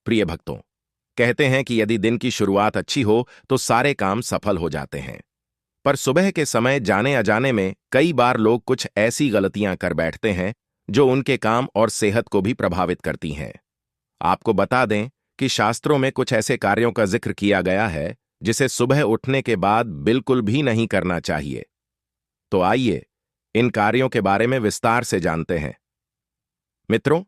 प्रिय भक्तों, कहते हैं कि यदि दिन की शुरुआत अच्छी हो तो सारे काम सफल हो जाते हैं। पर सुबह के समय जाने अजाने में कई बार लोग कुछ ऐसी गलतियां कर बैठते हैं जो उनके काम और सेहत को भी प्रभावित करती हैं। आपको बता दें कि शास्त्रों में कुछ ऐसे कार्यों का जिक्र किया गया है जिसे सुबह उठने के बाद बिल्कुल भी नहीं करना चाहिए। तो आइए इन कार्यों के बारे में विस्तार से जानते हैं। मित्रों,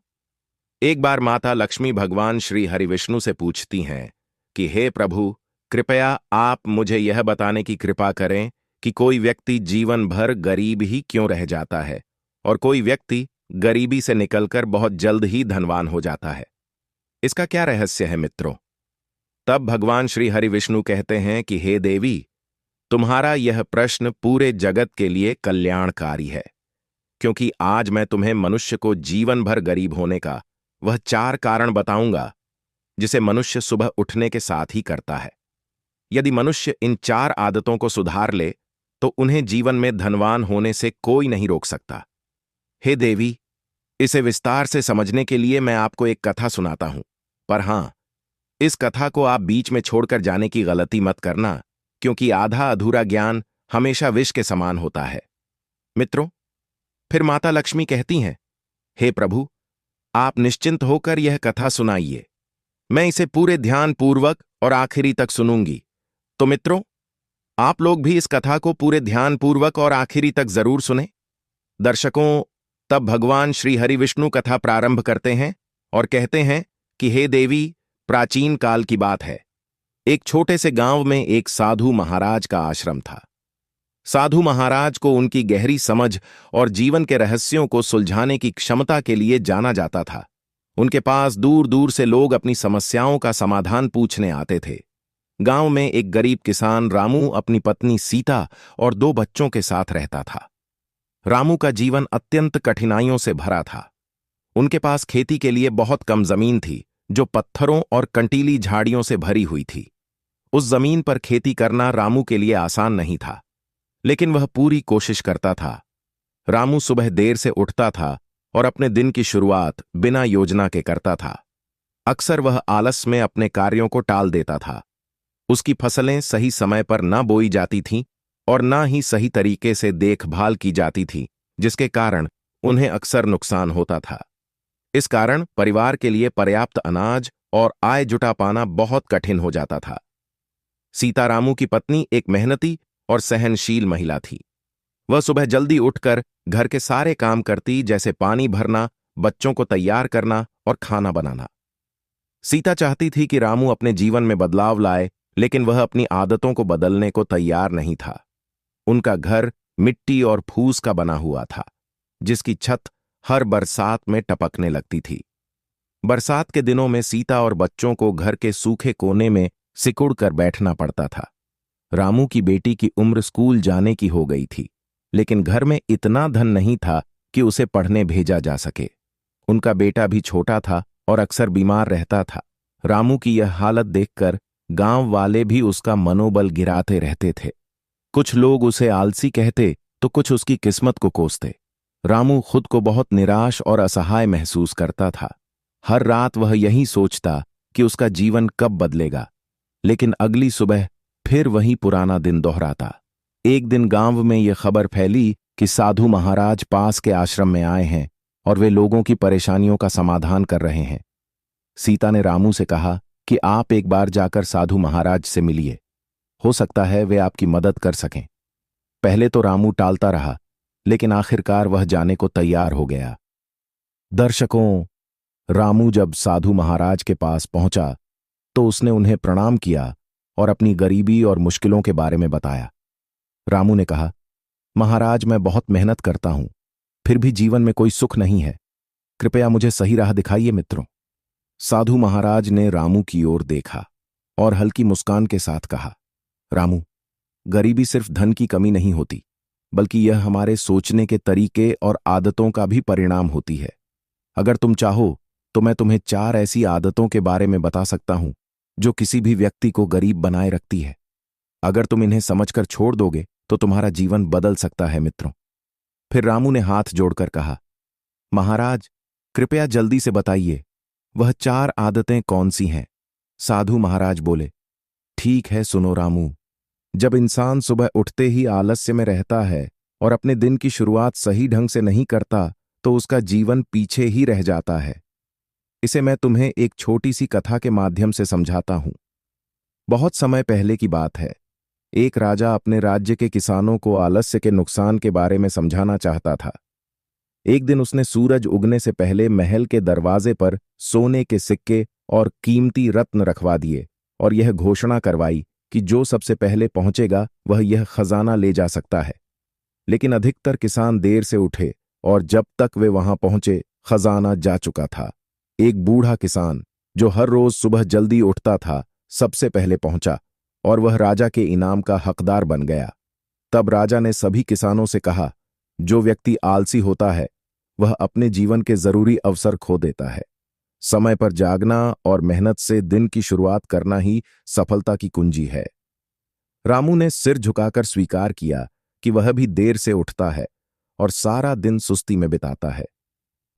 एक बार माता लक्ष्मी भगवान श्री हरिविष्णु से पूछती हैं कि हे प्रभु, कृपया आप मुझे यह बताने की कृपा करें कि कोई व्यक्ति जीवन भर गरीब ही क्यों रह जाता है और कोई व्यक्ति गरीबी से निकलकर बहुत जल्द ही धनवान हो जाता है। इसका क्या रहस्य है मित्रों? तब भगवान श्री हरिविष्णु कहते हैं कि हे देवी, तुम्हारा यह प्रश्न पूरे जगत के लिए कल्याणकारी है, क्योंकि आज मैं तुम्हें मनुष्य को जीवन भर गरीब होने का वह 4 कारण बताऊंगा जिसे मनुष्य सुबह उठने के साथ ही करता है। यदि मनुष्य इन 4 आदतों को सुधार ले तो उन्हें जीवन में धनवान होने से कोई नहीं रोक सकता। हे देवी, इसे विस्तार से समझने के लिए मैं आपको एक कथा सुनाता हूं, पर हां, इस कथा को आप बीच में छोड़कर जाने की गलती मत करना, क्योंकि आधा अधूरा ज्ञान हमेशा विष के समान होता है। मित्रों, फिर माता लक्ष्मी कहती हैं, हे प्रभु, आप निश्चिंत होकर यह कथा सुनाइए। मैं इसे पूरे ध्यान पूर्वक और आखिरी तक सुनूंगी। तो मित्रों, आप लोग भी इस कथा को पूरे ध्यान पूर्वक और आखिरी तक जरूर सुने। दर्शकों, तब भगवान श्री हरिविष्णु कथा प्रारंभ करते हैं और कहते हैं कि हे देवी, प्राचीन काल की बात है। एक छोटे से गांव में एक साधु महाराज का आश्रम था। साधु महाराज को उनकी गहरी समझ और जीवन के रहस्यों को सुलझाने की क्षमता के लिए जाना जाता था। उनके पास दूर दूर से लोग अपनी समस्याओं का समाधान पूछने आते थे। गांव में एक गरीब किसान रामू अपनी पत्नी सीता और 2 बच्चों के साथ रहता था। रामू का जीवन अत्यंत कठिनाइयों से भरा था। उनके पास खेती के लिए बहुत कम जमीन थी, जो पत्थरों और कंटीली झाड़ियों से भरी हुई थी। उस जमीन पर खेती करना रामू के लिए आसान नहीं था, लेकिन वह पूरी कोशिश करता था। रामू सुबह देर से उठता था और अपने दिन की शुरुआत बिना योजना के करता था। अक्सर वह आलस में अपने कार्यों को टाल देता था। उसकी फसलें सही समय पर न बोई जाती थीं और न ही सही तरीके से देखभाल की जाती थी, जिसके कारण उन्हें अक्सर नुकसान होता था। इस कारण परिवार के लिए पर्याप्त अनाज और आय जुटा पाना बहुत कठिन हो जाता था। सीता रामू की पत्नी एक मेहनती और सहनशील महिला थी। वह सुबह जल्दी उठकर घर के सारे काम करती, जैसे पानी भरना, बच्चों को तैयार करना और खाना बनाना। सीता चाहती थी कि रामू अपने जीवन में बदलाव लाए, लेकिन वह अपनी आदतों को बदलने को तैयार नहीं था। उनका घर मिट्टी और फूस का बना हुआ था, जिसकी छत हर बरसात में टपकने लगती थी। बरसात के दिनों में सीता और बच्चों को घर के सूखे कोने में सिकुड़ कर बैठना पड़ता था। रामू की बेटी की उम्र स्कूल जाने की हो गई थी, लेकिन घर में इतना धन नहीं था कि उसे पढ़ने भेजा जा सके। उनका बेटा भी छोटा था और अक्सर बीमार रहता था। रामू की यह हालत देखकर गांव वाले भी उसका मनोबल गिराते रहते थे। कुछ लोग उसे आलसी कहते तो कुछ उसकी किस्मत को कोसते। रामू खुद को बहुत निराश और असहाय महसूस करता था। हर रात वह यही सोचता कि उसका जीवन कब बदलेगा, लेकिन अगली सुबह फिर वही पुराना दिन दोहराता। एक दिन गांव में यह खबर फैली कि साधु महाराज पास के आश्रम में आए हैं और वे लोगों की परेशानियों का समाधान कर रहे हैं। सीता ने रामू से कहा कि आप एक बार जाकर साधु महाराज से मिलिए, हो सकता है वे आपकी मदद कर सकें। पहले तो रामू टालता रहा, लेकिन आखिरकार वह जाने को तैयार हो गया। दर्शकों, रामू जब साधु महाराज के पास पहुंचा तो उसने उन्हें प्रणाम किया और अपनी गरीबी और मुश्किलों के बारे में बताया। रामू ने कहा, महाराज, मैं बहुत मेहनत करता हूं, फिर भी जीवन में कोई सुख नहीं है। कृपया मुझे सही राह दिखाइए मित्रों। साधु महाराज ने रामू की ओर देखा और हल्की मुस्कान के साथ कहा, रामू, गरीबी सिर्फ धन की कमी नहीं होती, बल्कि यह हमारे सोचने के तरीके और आदतों का भी परिणाम होती है। अगर तुम चाहो तो मैं तुम्हें 4 ऐसी आदतों के बारे में बता सकता हूं जो किसी भी व्यक्ति को गरीब बनाए रखती है। अगर तुम इन्हें समझकर छोड़ दोगे तो तुम्हारा जीवन बदल सकता है मित्रों। फिर रामू ने हाथ जोड़कर कहा, महाराज, कृपया जल्दी से बताइए, वह 4 आदतें कौन सी हैं? साधु महाराज बोले, ठीक है, सुनो रामू। जब इंसान सुबह उठते ही आलस्य में रहता है और अपने दिन की शुरुआत सही ढंग से नहीं करता, तो उसका जीवन पीछे ही रह जाता है। इसे मैं तुम्हें एक छोटी सी कथा के माध्यम से समझाता हूं। बहुत समय पहले की बात है। एक राजा अपने राज्य के किसानों को आलस्य के नुकसान के बारे में समझाना चाहता था। एक दिन उसने सूरज उगने से पहले महल के दरवाजे पर सोने के सिक्के और कीमती रत्न रखवा दिए और यह घोषणा करवाई कि जो सबसे पहले पहुंचेगा वह यह खजाना ले जा सकता है। लेकिन अधिकतर किसान देर से उठे और जब तक वे वहां पहुंचे खजाना जा चुका था। एक बूढ़ा किसान जो हर रोज सुबह जल्दी उठता था, सबसे पहले पहुंचा और वह राजा के इनाम का हकदार बन गया। तब राजा ने सभी किसानों से कहा, जो व्यक्ति आलसी होता है वह अपने जीवन के जरूरी अवसर खो देता है। समय पर जागना और मेहनत से दिन की शुरुआत करना ही सफलता की कुंजी है। रामू ने सिर झुकाकर स्वीकार किया कि वह भी देर से उठता है और सारा दिन सुस्ती में बिताता है।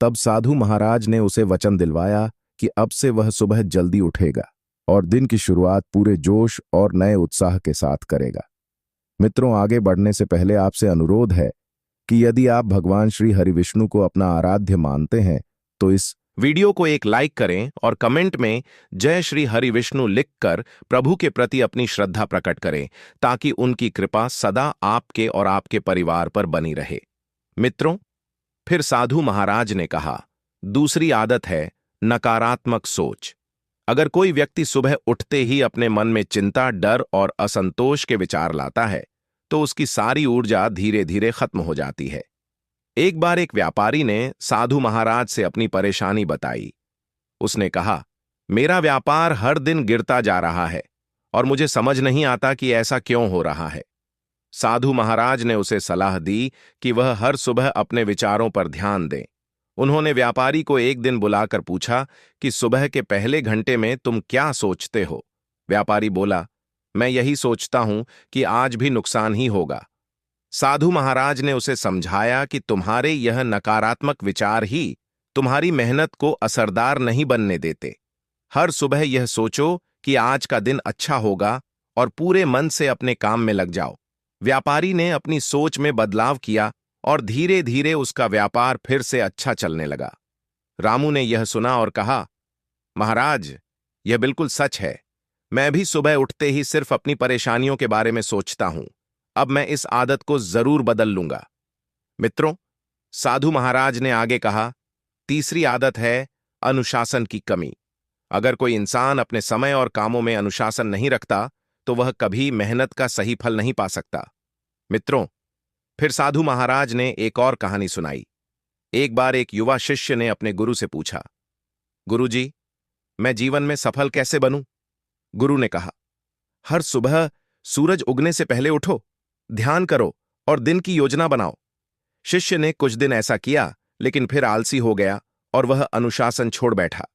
तब साधु महाराज ने उसे वचन दिलवाया कि अब से वह सुबह जल्दी उठेगा और दिन की शुरुआत पूरे जोश और नए उत्साह के साथ करेगा। मित्रों, आगे बढ़ने से पहले आपसे अनुरोध है कि यदि आप भगवान श्री हरिविष्णु को अपना आराध्य मानते हैं तो इस वीडियो को एक लाइक करें और कमेंट में जय श्री हरिविष्णु लिखकर प्रभु के प्रति अपनी श्रद्धा प्रकट करें, ताकि उनकी कृपा सदा आपके और आपके परिवार पर बनी रहे। मित्रों, फिर साधु महाराज ने कहा, दूसरी आदत है नकारात्मक सोच। अगर कोई व्यक्ति सुबह उठते ही अपने मन में चिंता, डर और असंतोष के विचार लाता है तो उसकी सारी ऊर्जा धीरे धीरे खत्म हो जाती है। एक बार एक व्यापारी ने साधु महाराज से अपनी परेशानी बताई। उसने कहा, मेरा व्यापार हर दिन गिरता जा रहा है और मुझे समझ नहीं आता कि ऐसा क्यों हो रहा है। साधु महाराज ने उसे सलाह दी कि वह हर सुबह अपने विचारों पर ध्यान दे। उन्होंने व्यापारी को एक दिन बुलाकर पूछा कि सुबह के पहले घंटे में तुम क्या सोचते हो? व्यापारी बोला, मैं यही सोचता हूं कि आज भी नुकसान ही होगा। साधु महाराज ने उसे समझाया कि तुम्हारे यह नकारात्मक विचार ही तुम्हारी मेहनत को असरदार नहीं बनने देते। हर सुबह यह सोचो कि आज का दिन अच्छा होगा और पूरे मन से अपने काम में लग जाओ। व्यापारी ने अपनी सोच में बदलाव किया और धीरे धीरे उसका व्यापार फिर से अच्छा चलने लगा। रामू ने यह सुना और कहा, महाराज, यह बिल्कुल सच है। मैं भी सुबह उठते ही सिर्फ अपनी परेशानियों के बारे में सोचता हूं। अब मैं इस आदत को जरूर बदल लूंगा। मित्रों, साधु महाराज ने आगे कहा, तीसरी आदत है अनुशासन की कमी। अगर कोई इंसान अपने समय और कामों में अनुशासन नहीं रखता तो वह कभी मेहनत का सही फल नहीं पा सकता। मित्रों, फिर साधु महाराज ने एक और कहानी सुनाई। एक बार एक युवा शिष्य ने अपने गुरु से पूछा, गुरुजी, मैं जीवन में सफल कैसे बनूं? गुरु ने कहा, हर सुबह सूरज उगने से पहले उठो, ध्यान करो और दिन की योजना बनाओ। शिष्य ने कुछ दिन ऐसा किया, लेकिन फिर आलसी हो गया और वह अनुशासन छोड़ बैठा।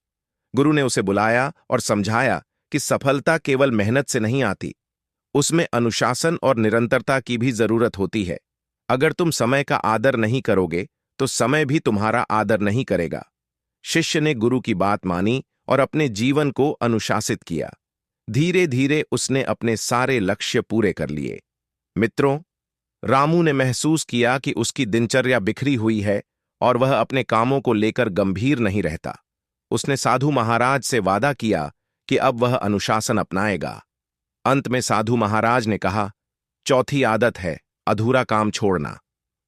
गुरु ने उसे बुलाया और समझाया कि सफलता केवल मेहनत से नहीं आती, उसमें अनुशासन और निरंतरता की भी जरूरत होती है। अगर तुम समय का आदर नहीं करोगे तो समय भी तुम्हारा आदर नहीं करेगा। शिष्य ने गुरु की बात मानी और अपने जीवन को अनुशासित किया। धीरे धीरे उसने अपने सारे लक्ष्य पूरे कर लिए। मित्रों, रामू ने महसूस किया कि उसकी दिनचर्या बिखरी हुई है और वह अपने कामों को लेकर गंभीर नहीं रहता। उसने साधु महाराज से वादा किया कि अब वह अनुशासन अपनाएगा। अंत में साधु महाराज ने कहा, चौथी आदत है अधूरा काम छोड़ना।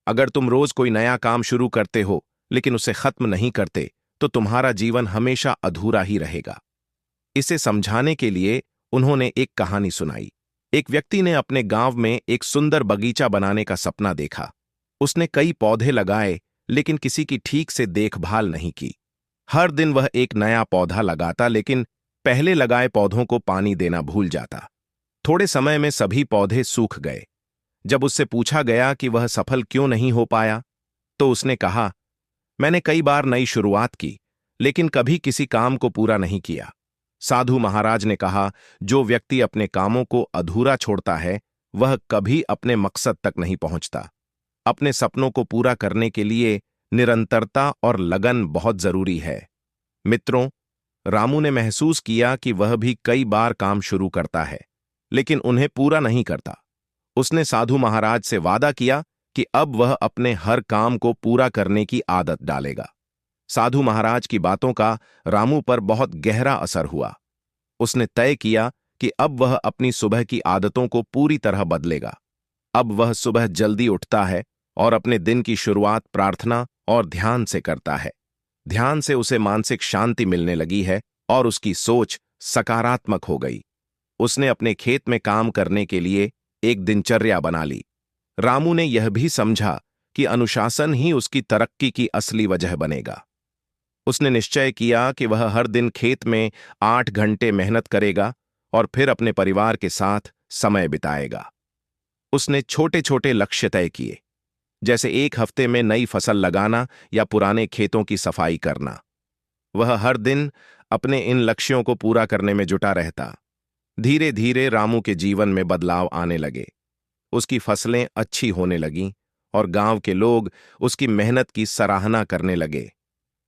अगर तुम रोज कोई नया काम शुरू करते हो लेकिन उसे खत्म नहीं करते तो तुम्हारा जीवन हमेशा अधूरा ही रहेगा। इसे समझाने के लिए उन्होंने एक कहानी सुनाई। एक व्यक्ति ने अपने गांव में एक सुंदर बगीचा बनाने का सपना देखा। उसने कई पौधे लगाए लेकिन किसी की ठीक से देखभाल नहीं की। हर दिन वह एक नया पौधा लगाता लेकिन पहले लगाए पौधों को पानी देना भूल जाता। थोड़े समय में सभी पौधे सूख गए। जब उससे पूछा गया कि वह सफल क्यों नहीं हो पाया तो उसने कहा, मैंने कई बार नई शुरुआत की लेकिन कभी किसी काम को पूरा नहीं किया। साधु महाराज ने कहा, जो व्यक्ति अपने कामों को अधूरा छोड़ता है वह कभी अपने मकसद तक नहीं पहुंचता। अपने सपनों को पूरा करने के लिए निरंतरता और लगन बहुत जरूरी है। मित्रों, रामू ने महसूस किया कि वह भी कई बार काम शुरू करता है, लेकिन उन्हें पूरा नहीं करता। उसने साधु महाराज से वादा किया कि अब वह अपने हर काम को पूरा करने की आदत डालेगा। साधु महाराज की बातों का रामू पर बहुत गहरा असर हुआ। उसने तय किया कि अब वह अपनी सुबह की आदतों को पूरी तरह बदलेगा। अब वह सुबह जल्दी उठता है और अपने दिन की शुरुआत प्रार्थना और ध्यान से करता है। ध्यान से उसे मानसिक शांति मिलने लगी है और उसकी सोच सकारात्मक हो गई। उसने अपने खेत में काम करने के लिए एक दिनचर्या बना ली। रामू ने यह भी समझा कि अनुशासन ही उसकी तरक्की की असली वजह बनेगा। उसने निश्चय किया कि वह हर दिन खेत में 8 घंटे मेहनत करेगा और फिर अपने परिवार के साथ समय बिताएगा। उसने छोटे छोटे लक्ष्य तय किए, जैसे एक हफ्ते में नई फसल लगाना या पुराने खेतों की सफाई करना। वह हर दिन अपने इन लक्ष्यों को पूरा करने में जुटा रहता। धीरे धीरे रामू के जीवन में बदलाव आने लगे। उसकी फसलें अच्छी होने लगीं और गांव के लोग उसकी मेहनत की सराहना करने लगे।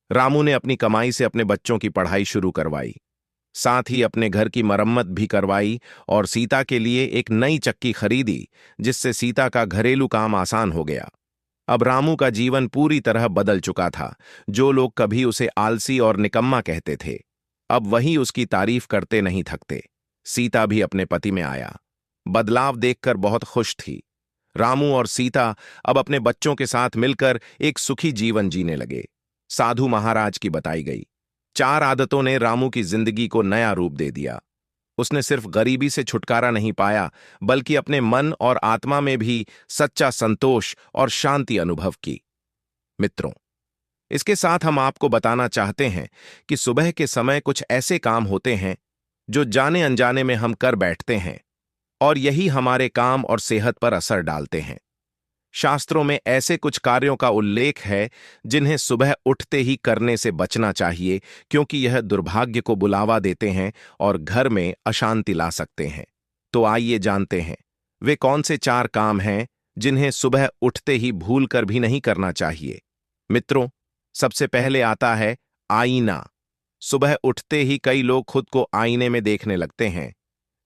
रामू ने अपनी कमाई से अपने बच्चों की पढ़ाई शुरू करवाई, साथ ही अपने घर की मरम्मत भी करवाई और सीता के लिए एक नई चक्की खरीदी, जिससे सीता का घरेलू काम आसान हो गया। अब रामू का जीवन पूरी तरह बदल चुका था। जो लोग कभी उसे आलसी और निकम्मा कहते थे, अब वही उसकी तारीफ करते नहीं थकते। सीता भी अपने पति में आया। बदलाव देखकर बहुत खुश थी। रामू और सीता अब अपने बच्चों के साथ मिलकर एक सुखी जीवन जीने लगे। साधु महाराज की बताई गई 4 आदतों ने रामू की जिंदगी को नया रूप दे दिया। उसने सिर्फ गरीबी से छुटकारा नहीं पाया, बल्कि अपने मन और आत्मा में भी सच्चा संतोष और शांति अनुभव की। मित्रों, इसके साथ हम आपको बताना चाहते हैं कि सुबह के समय कुछ ऐसे काम होते हैं जो जाने अनजाने में हम कर बैठते हैं और यही हमारे काम और सेहत पर असर डालते हैं। शास्त्रों में ऐसे कुछ कार्यों का उल्लेख है जिन्हें सुबह उठते ही करने से बचना चाहिए, क्योंकि यह दुर्भाग्य को बुलावा देते हैं और घर में अशांति ला सकते हैं। तो आइए जानते हैं वे कौन से 4 काम हैं जिन्हें सुबह उठते ही भूलकर भी नहीं करना चाहिए। मित्रों, सबसे पहले आता है आईना। सुबह उठते ही कई लोग खुद को आईने में देखने लगते हैं,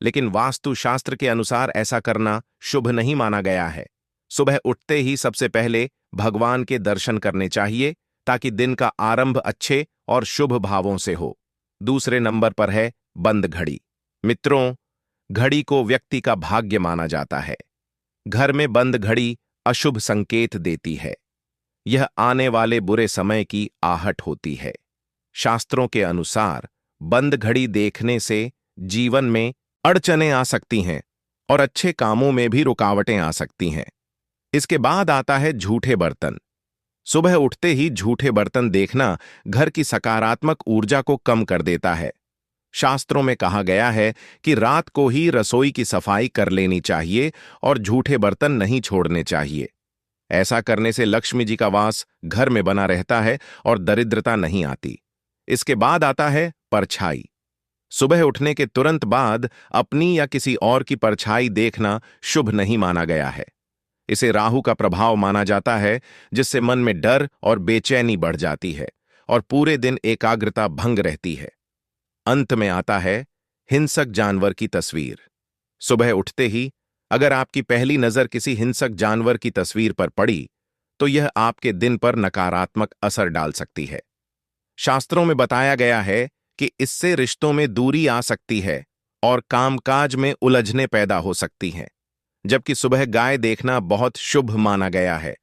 लेकिन वास्तुशास्त्र के अनुसार ऐसा करना शुभ नहीं माना गया है। सुबह उठते ही सबसे पहले भगवान के दर्शन करने चाहिए, ताकि दिन का आरंभ अच्छे और शुभ भावों से हो। दूसरे नंबर पर है बंद घड़ी। मित्रों, घड़ी को व्यक्ति का भाग्य माना जाता है। घर में बंद घड़ी अशुभ संकेत देती है। यह आने वाले बुरे समय की आहट होती है। शास्त्रों के अनुसार बंद घड़ी देखने से जीवन में अड़चनें आ सकती हैं और अच्छे कामों में भी रुकावटें आ सकती हैं। इसके बाद आता है झूठे बर्तन। सुबह उठते ही झूठे बर्तन देखना घर की सकारात्मक ऊर्जा को कम कर देता है। शास्त्रों में कहा गया है कि रात को ही रसोई की सफाई कर लेनी चाहिए और झूठे बर्तन नहीं छोड़ने चाहिए। ऐसा करने से लक्ष्मी जी का वास घर में बना रहता है और दरिद्रता नहीं आती। इसके बाद आता है परछाई। सुबह उठने के तुरंत बाद अपनी या किसी और की परछाई देखना शुभ नहीं माना गया है। इसे राहु का प्रभाव माना जाता है, जिससे मन में डर और बेचैनी बढ़ जाती है और पूरे दिन एकाग्रता भंग रहती है। अंत में आता है हिंसक जानवर की तस्वीर। सुबह उठते ही अगर आपकी पहली नजर किसी हिंसक जानवर की तस्वीर पर पड़ी, तो यह आपके दिन पर नकारात्मक असर डाल सकती है। शास्त्रों में बताया गया है कि इससे रिश्तों में दूरी आ सकती है और कामकाज में उलझनें पैदा हो सकती हैं, जबकि सुबह गाय देखना बहुत शुभ माना गया है।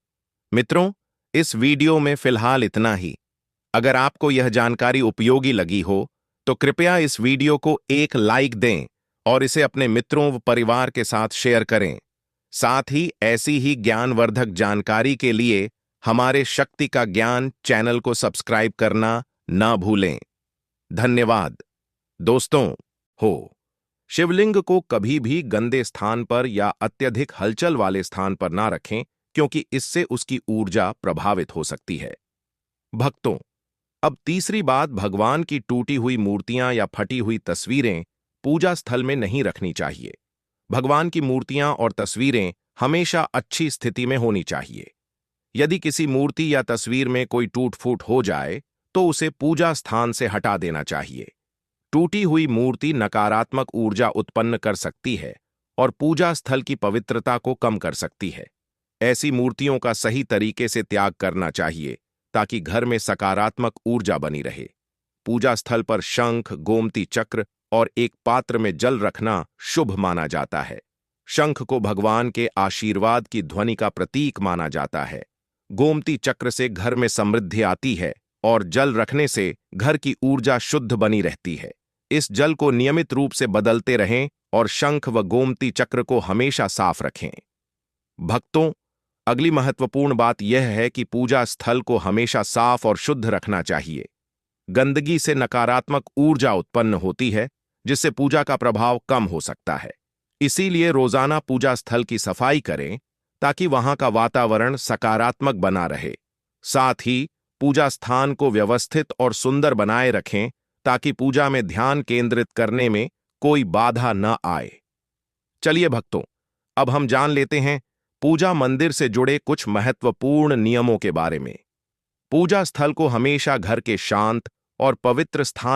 मित्रों, इस वीडियो में फिलहाल इतना ही। अगर आपको यह जानकारी उपयोगी लगी हो, तो कृपया इस वीडियो को एक लाइक दें और इसे अपने मित्रों व परिवार के साथ शेयर करें। साथ ही ऐसी ही ज्ञानवर्धक जानकारी के लिए हमारे शक्ति का ज्ञान चैनल को सब्सक्राइब करना ना भूलें। धन्यवाद। दोस्तों, शिवलिंग को कभी भी गंदे स्थान पर या अत्यधिक हलचल वाले स्थान पर ना रखें, क्योंकि इससे उसकी ऊर्जा प्रभावित हो सकती है। भक्तों, अब तीसरी बात, भगवान की टूटी हुई मूर्तियां या फटी हुई तस्वीरें पूजा स्थल में नहीं रखनी चाहिए। भगवान की मूर्तियां और तस्वीरें हमेशा अच्छी स्थिति में होनी चाहिए। यदि किसी मूर्ति या तस्वीर में कोई टूट फूट हो जाए, तो उसे पूजा स्थान से हटा देना चाहिए। टूटी हुई मूर्ति नकारात्मक ऊर्जा उत्पन्न कर सकती है और पूजा स्थल की पवित्रता को कम कर सकती है। ऐसी मूर्तियों का सही तरीके से त्याग करना चाहिए ताकि घर में सकारात्मक ऊर्जा बनी रहे। पूजा स्थल पर शंख, गोमती चक्र और एक पात्र में जल रखना शुभ माना जाता है। शंख को भगवान के आशीर्वाद की ध्वनि का प्रतीक माना जाता है। गोमती चक्र से घर में समृद्धि आती है और जल रखने से घर की ऊर्जा शुद्ध बनी रहती है। इस जल को नियमित रूप से बदलते रहें और शंख व गोमती चक्र को हमेशा साफ रखें। भक्तों, अगली महत्वपूर्ण बात यह है कि पूजा स्थल को हमेशा साफ और शुद्ध रखना चाहिए। गंदगी से नकारात्मक ऊर्जा उत्पन्न होती है, जिससे पूजा का प्रभाव कम हो सकता है। इसीलिए रोजाना पूजा स्थल की सफाई करें ताकि वहां का वातावरण सकारात्मक बना रहे। साथ ही पूजा स्थान को व्यवस्थित और सुंदर बनाए रखें ताकि पूजा में ध्यान केंद्रित करने में कोई बाधा न आए। चलिए भक्तों, अब हम जान लेते हैं पूजा मंदिर से जुड़े कुछ महत्वपूर्ण नियमों के बारे में। पूजा स्थल को हमेशा घर के शांत और पवित्र स्थान